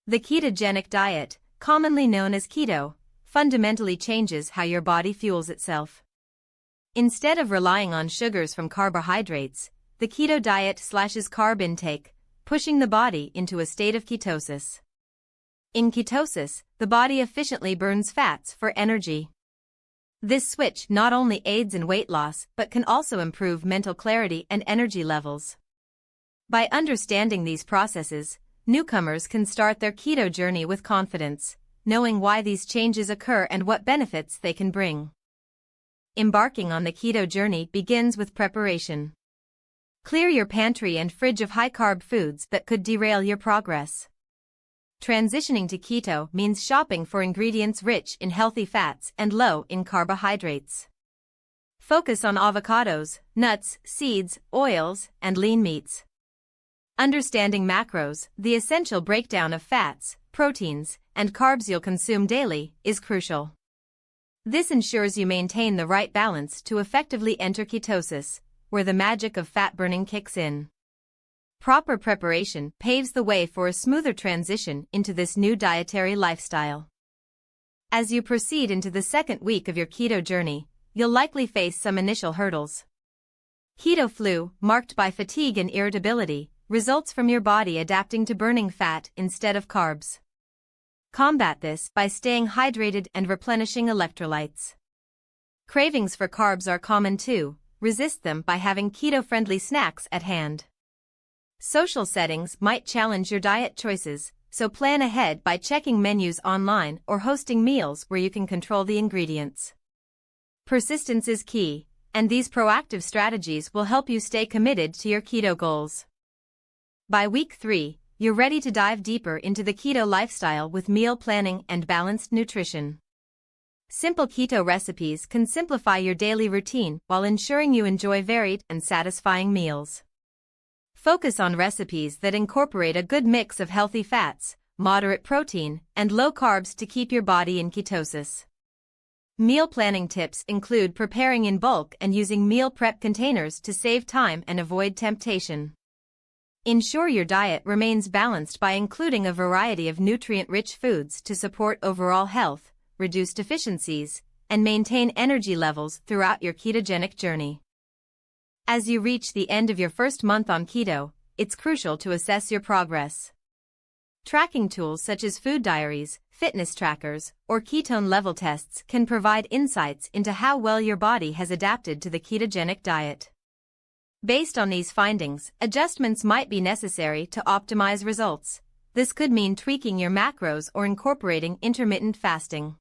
The ketogenic diet, commonly known as keto, fundamentally changes how your body fuels itself. Instead of relying on sugars from carbohydrates, the keto diet slashes carb intake, pushing the body into a state of ketosis. In ketosis, the body efficiently burns fats for energy. This switch not only aids in weight loss but can also improve mental clarity and energy levels. By understanding these processes, newcomers can start their keto journey with confidence, knowing why these changes occur and what benefits they can bring. Embarking on the keto journey begins with preparation. Clear your pantry and fridge of high-carb foods that could derail your progress. Transitioning to keto means shopping for ingredients rich in healthy fats and low in carbohydrates. Focus on avocados, nuts, seeds, oils, and lean meats. Understanding macros, the essential breakdown of fats, proteins, and carbs you'll consume daily, is crucial. This ensures you maintain the right balance to effectively enter ketosis, where the magic of fat burning kicks in. Proper preparation paves the way for a smoother transition into this new dietary lifestyle. As you proceed into the second week of your keto journey, you'll likely face some initial hurdles. Keto flu, marked by fatigue and irritability, results from your body adapting to burning fat instead of carbs. Combat this by staying hydrated and replenishing electrolytes. Cravings for carbs are common too. Resist them by having keto-friendly snacks at hand. Social settings might challenge your diet choices, so plan ahead by checking menus online or hosting meals where you can control the ingredients. Persistence is key, and these proactive strategies will help you stay committed to your keto goals. By week 3, you're ready to dive deeper into the keto lifestyle with meal planning and balanced nutrition. Simple keto recipes can simplify your daily routine while ensuring you enjoy varied and satisfying meals. Focus on recipes that incorporate a good mix of healthy fats, moderate protein, and low carbs to keep your body in ketosis. Meal planning tips include preparing in bulk and using meal prep containers to save time and avoid temptation. Ensure your diet remains balanced by including a variety of nutrient-rich foods to support overall health, reduce deficiencies, and maintain energy levels throughout your ketogenic journey. As you reach the end of your first month on keto, it's crucial to assess your progress. Tracking tools such as food diaries, fitness trackers, or ketone level tests can provide insights into how well your body has adapted to the ketogenic diet. Based on these findings, adjustments might be necessary to optimize results. This could mean tweaking your macros or incorporating intermittent fasting.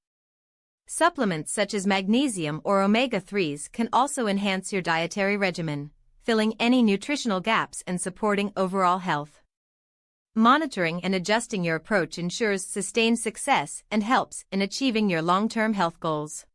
Supplements such as magnesium or omega-3s can also enhance your dietary regimen, filling any nutritional gaps and supporting overall health. Monitoring and adjusting your approach ensures sustained success and helps in achieving your long-term health goals.